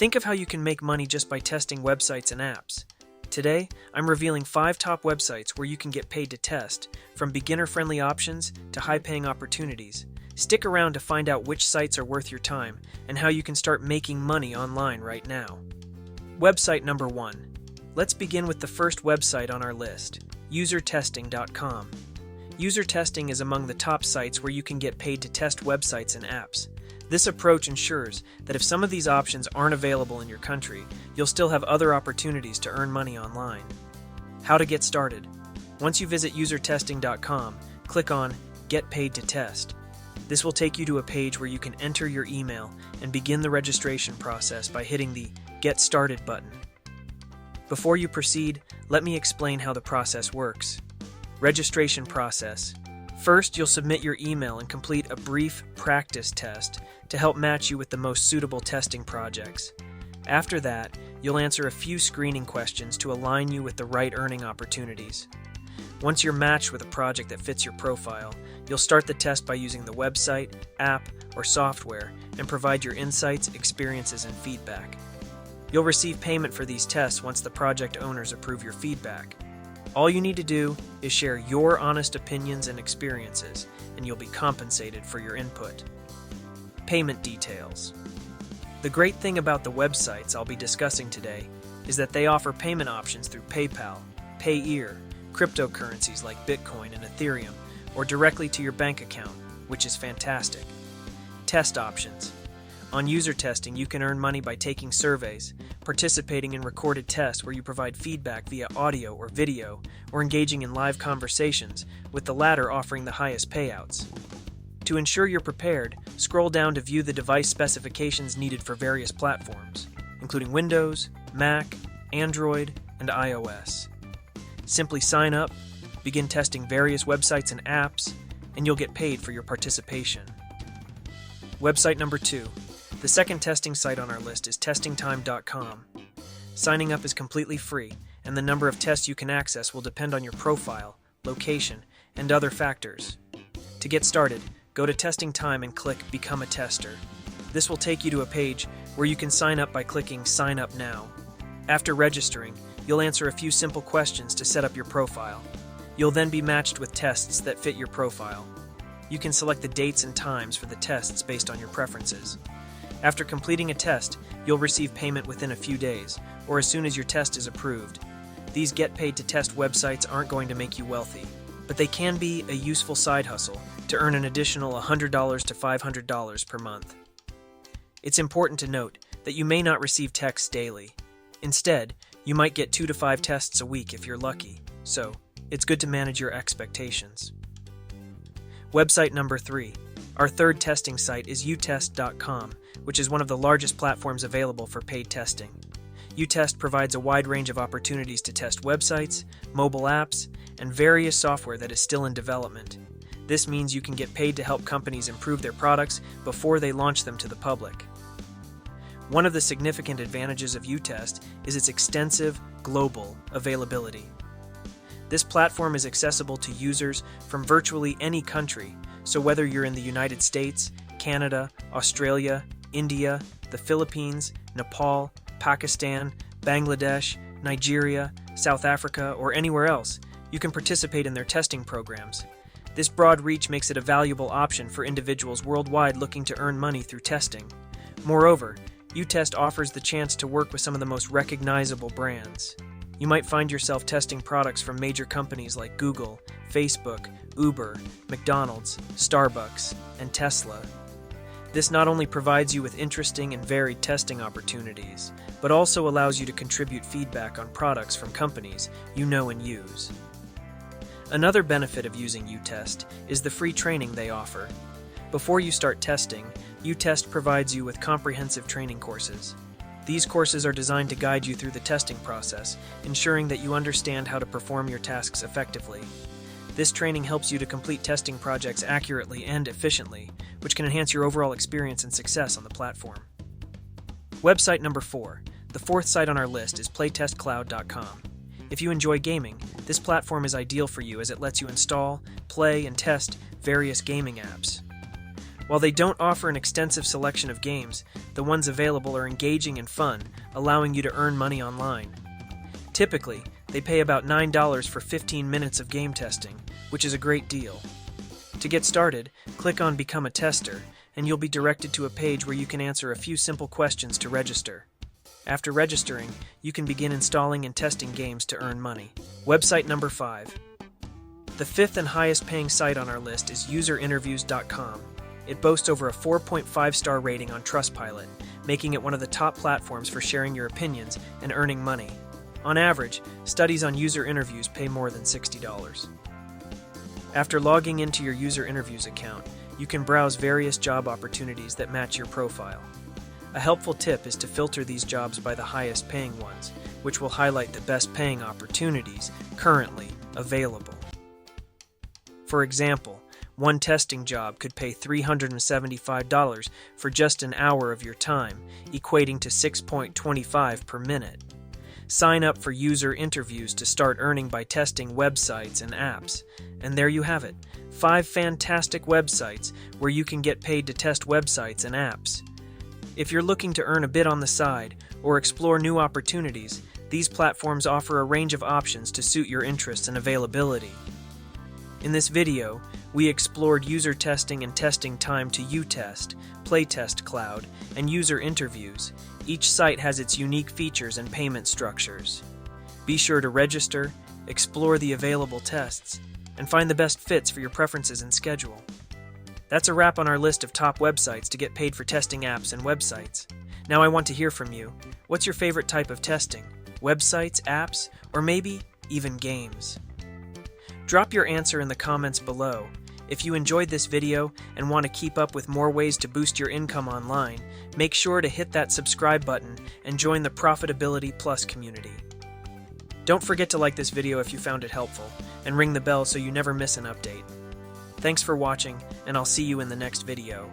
Think of how you can make money just by testing websites and apps. Today, I'm revealing 5 top websites where you can get paid to test, from beginner-friendly options to high-paying opportunities. Stick around to find out which sites are worth your time and how you can start making money online right now. Website number 1. Let's begin with the first website on our list, usertesting.com. Usertesting is among the top sites where you can get paid to test websites and apps. This approach ensures that if some of these options aren't available in your country, you'll still have other opportunities to earn money online. How to get started. Once you visit usertesting.com, click on Get Paid to Test. This will take you to a page where you can enter your email and begin the registration process by hitting the Get Started button. Before you proceed, let me explain how the process works. Registration process. First, you'll submit your email and complete a brief practice test to help match you with the most suitable testing projects. After that, you'll answer a few screening questions to align you with the right earning opportunities. Once you're matched with a project that fits your profile, you'll start the test by using the website, app, or software and provide your insights, experiences, and feedback. You'll receive payment for these tests once the project owners approve your feedback. All you need to do is share your honest opinions and experiences, and you'll be compensated for your input. Payment details. The great thing about the websites I'll be discussing today is that they offer payment options through PayPal, Payeer, cryptocurrencies like Bitcoin and Ethereum, or directly to your bank account, which is fantastic. Test options. On user testing, you can earn money by taking surveys, participating in recorded tests where you provide feedback via audio or video, or engaging in live conversations, with the latter offering the highest payouts. To ensure you're prepared, scroll down to view the device specifications needed for various platforms, including Windows, Mac, Android, and iOS. Simply sign up, begin testing various websites and apps, and you'll get paid for your participation. Website number 2. The second testing site on our list is testingtime.com. Signing up is completely free, and the number of tests you can access will depend on your profile, location, and other factors. To get started, go to Testing Time and click Become a Tester. This will take you to a page where you can sign up by clicking Sign Up Now. After registering, you'll answer a few simple questions to set up your profile. You'll then be matched with tests that fit your profile. You can select the dates and times for the tests based on your preferences. After completing a test, you'll receive payment within a few days, or as soon as your test is approved. These Get Paid to Test websites aren't going to make you wealthy, but they can be a useful side hustle to earn an additional $100 to $500 per month. It's important to note that you may not receive texts daily. Instead, you might get 2 to 5 tests a week if you're lucky, so it's good to manage your expectations. Website number 3. Our third testing site is Utest.com, which is one of the largest platforms available for paid testing. Utest provides a wide range of opportunities to test websites, mobile apps, and various software that is still in development. This means you can get paid to help companies improve their products before they launch them to the public. One of the significant advantages of Utest is its extensive, global availability. This platform is accessible to users from virtually any country, so whether you're in the United States, Canada, Australia, India, the Philippines, Nepal, Pakistan, Bangladesh, Nigeria, South Africa, or anywhere else, you can participate in their testing programs. This broad reach makes it a valuable option for individuals worldwide looking to earn money through testing. Moreover, Utest offers the chance to work with some of the most recognizable brands. You might find yourself testing products from major companies like Google, Facebook, Uber, McDonald's, Starbucks, and Tesla. This not only provides you with interesting and varied testing opportunities, but also allows you to contribute feedback on products from companies you know and use. Another benefit of using Utest is the free training they offer. Before you start testing, Utest provides you with comprehensive training courses. These courses are designed to guide you through the testing process, ensuring that you understand how to perform your tasks effectively. This training helps you to complete testing projects accurately and efficiently, which can enhance your overall experience and success on the platform. Website number 4. The fourth site on our list is PlayTestCloud.com. If you enjoy gaming, this platform is ideal for you as it lets you install, play, and test various gaming apps. While they don't offer an extensive selection of games, the ones available are engaging and fun, allowing you to earn money online. Typically, they pay about $9 for 15 minutes of game testing, which is a great deal. To get started, click on Become a Tester, and you'll be directed to a page where you can answer a few simple questions to register. After registering, you can begin installing and testing games to earn money. Website number 5. The fifth and highest paying site on our list is UserInterviews.com. It boasts over a 4.5-star rating on Trustpilot, making it one of the top platforms for sharing your opinions and earning money. On average, studies on user interviews pay more than $60. After logging into your user interviews account, you can browse various job opportunities that match your profile. A helpful tip is to filter these jobs by the highest paying ones, which will highlight the best paying opportunities currently available. For example, one testing job could pay $375 for just an hour of your time, equating to $6.25 per minute. Sign up for user interviews to start earning by testing websites and apps. And there you have it, 5 fantastic websites where you can get paid to test websites and apps. If you're looking to earn a bit on the side or explore new opportunities, these platforms offer a range of options to suit your interests and availability. In this video, we explored user testing and testing time to Utest, PlayTestCloud, and UserInterviews. Each site has its unique features and payment structures. Be sure to register, explore the available tests, and find the best fits for your preferences and schedule. That's a wrap on our list of top websites to get paid for testing apps and websites. Now I want to hear from you. What's your favorite type of testing? Websites, apps, or maybe even games? Drop your answer in the comments below. If you enjoyed this video and want to keep up with more ways to boost your income online, make sure to hit that subscribe button and join the Profitability Plus community. Don't forget to like this video if you found it helpful, and ring the bell so you never miss an update. Thanks for watching, and I'll see you in the next video.